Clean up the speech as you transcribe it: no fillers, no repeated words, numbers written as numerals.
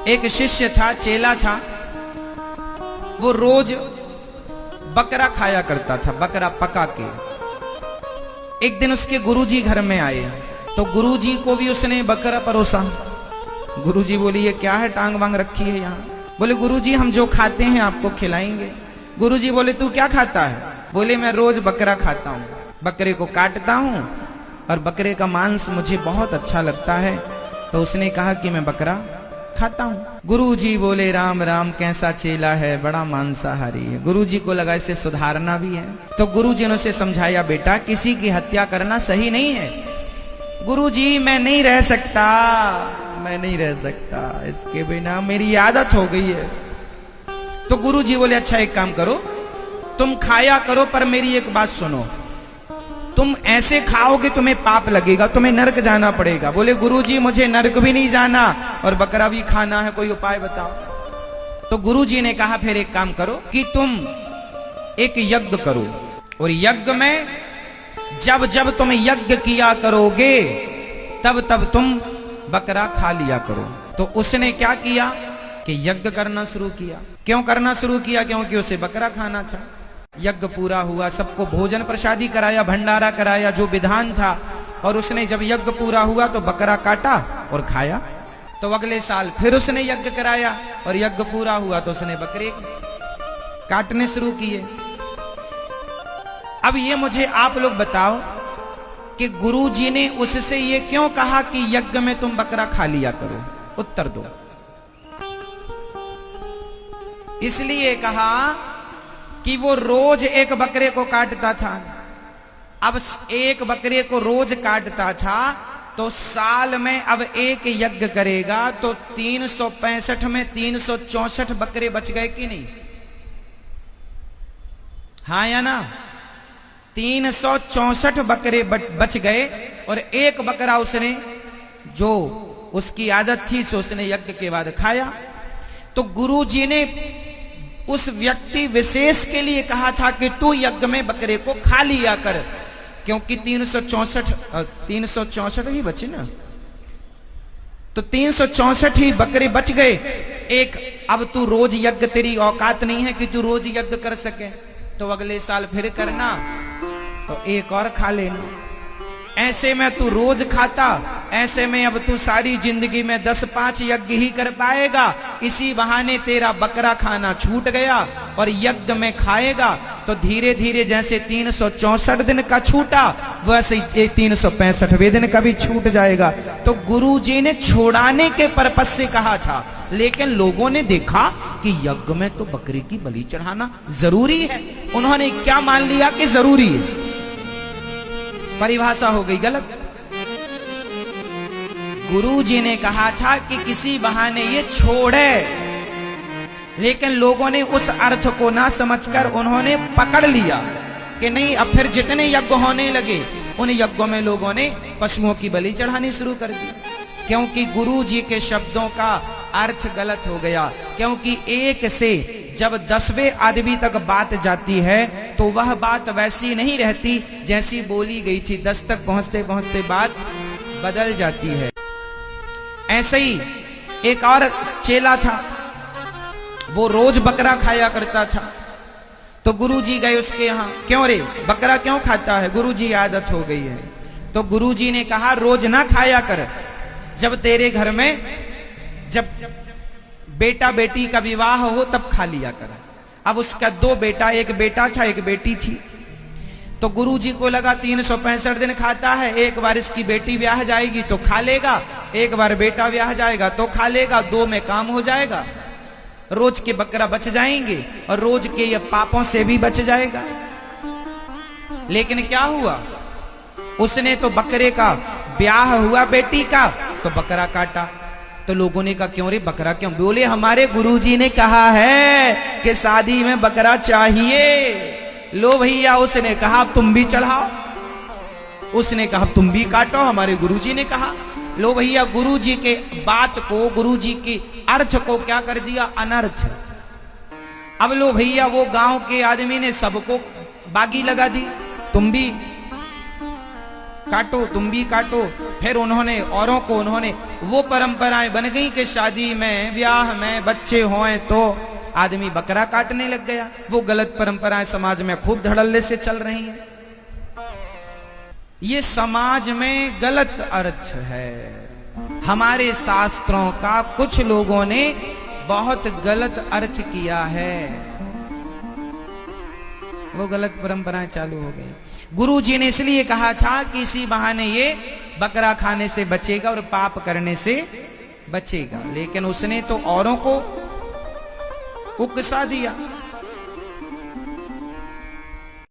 एक शिष्य था, चेला था, वो रोज बकरा खाया करता था, बकरा पका के। एक दिन उसके गुरुजी घर में आए तो गुरुजी को भी उसने बकरा परोसा। गुरुजी बोली ये क्या है, टांग वांग रखी है यहाँ? बोले गुरुजी हम जो खाते हैं आपको खिलाएंगे। गुरुजी बोले तू क्या खाता है? बोले मैं रोज बकरा खाता हूँ, बकरे को काटता हूँ और बकरे का मांस मुझे बहुत अच्छा लगता है। तो उसने कहा कि मैं बकरा खाता हूँ। गुरुजी बोले राम राम, कैसा चेला है, बड़ा मांसाहारी है। गुरुजी को लगा इसे सुधारना भी है, तो गुरुजी ने उसे समझाया बेटा किसी की हत्या करना सही नहीं है। गुरुजी मैं नहीं रह सकता, मैं नहीं रह सकता, इसके बिना मेरी आदत हो गई है। तो गुरुजी बोले अच्छा एक काम करो, तुम खाया करो पर मेरी एक बात सुनो, तुम ऐसे खाओगे तुम्हें पाप लगेगा, तुम्हें नरक जाना पड़ेगा। बोले गुरुजी मुझे नरक भी नहीं जाना और बकरा भी खाना है, कोई उपाय बताओ। तो गुरुजी ने कहा फिर एक काम करो कि तुम एक यज्ञ करो और यज्ञ में जब जब तुम यज्ञ किया करोगे तब तब तुम बकरा खा लिया करो। तो उसने क्या किया कि यज्ञ करना शुरू किया। क्यों करना शुरू किया? क्योंकि उसे बकरा खाना था। यज्ञ पूरा हुआ, सबको भोजन प्रसादी कराया, भंडारा कराया, जो विधान था। और उसने जब यज्ञ पूरा हुआ तो बकरा काटा और खाया। तो अगले साल फिर उसने यज्ञ कराया और यज्ञ पूरा हुआ तो उसने बकरे काटने शुरू किए। अब ये मुझे आप लोग बताओ कि गुरुजी ने उससे ये क्यों कहा कि यज्ञ में तुम बकरा खा लिया करो? उत्तर दो। इसलिए कहा कि वो रोज एक बकरे को काटता था। अब एक बकरे को रोज काटता था तो साल में अब एक यज्ञ करेगा तो 365 में 364 बकरे बच गए कि नहीं? हाँ या ना? 364 बकरे बच गए और एक बकरा उसने, जो उसकी आदत थी, सो उसने यज्ञ के बाद खाया। तो गुरुजी ने उस व्यक्ति विशेष के लिए कहा था कि तू यज्ञ में बकरे को खा लिया कर, क्योंकि 364 ही बचे ना, तो 364 ही बकरे बच गए। एक अब तू रोज यज्ञ, तेरी औकात नहीं है कि तू रोज यज्ञ कर सके, तो अगले साल फिर करना तो एक और खा लेना। ऐसे में तू रोज खाता, ऐसे में अब तू सारी जिंदगी में 10-5 यज्ञ ही कर पाएगा। इसी बहाने तेरा बकरा खाना छूट गया और यज्ञ में खाएगा तो धीरे धीरे जैसे 364 दिन का छूटा वैसे 365वें दिन का भी छूट जाएगा। तो गुरुजी ने छुड़ाने के पर्पस से कहा था, लेकिन लोगों ने देखा कि यज्ञ में तो बकरी की बलि चढ़ाना जरूरी है। उन्होंने क्या मान लिया कि जरूरी है। परिभाषा हो गई गलत। गुरुजी ने कहा था कि किसी बहाने ये छोड़े, लेकिन लोगों ने उस अर्थ को ना समझकर उन्होंने पकड़ लिया कि नहीं। अब फिर जितने यज्ञ होने लगे उन यज्ञों में लोगों ने पशुओं की बलि चढ़ानी शुरू कर दी, क्योंकि गुरुजी के शब्दों का अर्थ गलत हो गया। क्योंकि एक से जब 10वें आदमी तक बात जाती है तो वह बात वैसी नहीं रहती जैसी बोली गई थी। 10 तक पहुंचते पहुंचते बात बदल जाती है। ऐसे ही एक और चेला था, वो रोज बकरा खाया करता था। तो गुरुजी गए उसके यहाँ, क्यों रे बकरा क्यों खाता है? गुरुजी आदत हो गई है। तो गुरुजी ने कहा रोज ना खाया कर, जब तेरे घर में जब बेटा बेटी का विवाह हो तब खा लिया कर। अब उसका 2 बेटा, एक बेटा था एक बेटी थी। तो गुरुजी को लगा 365 दिन खाता है, एक बार इसकी बेटी ब्याह जाएगी तो खा लेगा, एक बार बेटा ब्याह जाएगा तो खा लेगा, 2 में काम हो जाएगा। रोज के बकरा बच जाएंगे और रोज के ये पापों से भी बच जाएगा। लेकिन क्या हुआ, उसने तो बकरे का ब्याह हुआ बेटी का तो बकरा काटा। तो लोगों ने कहा क्यों रे बकरा क्यों? बोले हमारे गुरुजी ने कहा है कि शादी में बकरा चाहिए। लो भैया, उसने कहा तुम भी चढ़ाओ, उसने कहा तुम भी काटो, हमारे गुरुजी ने कहा। लो भैया, गुरुजी के बात को, गुरुजी के अर्थ को क्या कर दिया? अनर्थ। अब लो भैया, वो गांव के आदमी ने सबको बागी लगा दी, तुम भी काटो, तुम भी काटो। फिर उन्होंने औरों को उन्होंने वो परंपराएं बन गई कि शादी में, ब्याह में बच्चे हों तो आदमी बकरा काटने लग गया। वो गलत परंपराएं समाज में खूब धड़ल्ले से चल रही हैं। ये समाज में गलत अर्थ है। हमारे शास्त्रों का कुछ लोगों ने बहुत गलत अर्थ किया है, वो गलत परंपराएं चालू हो गई। गुरु जी ने इसलिए कहा था कि इसी बहाने ये बकरा खाने से बचेगा और पाप करने से बचेगा, लेकिन उसने तो औरों को उकसा दिया।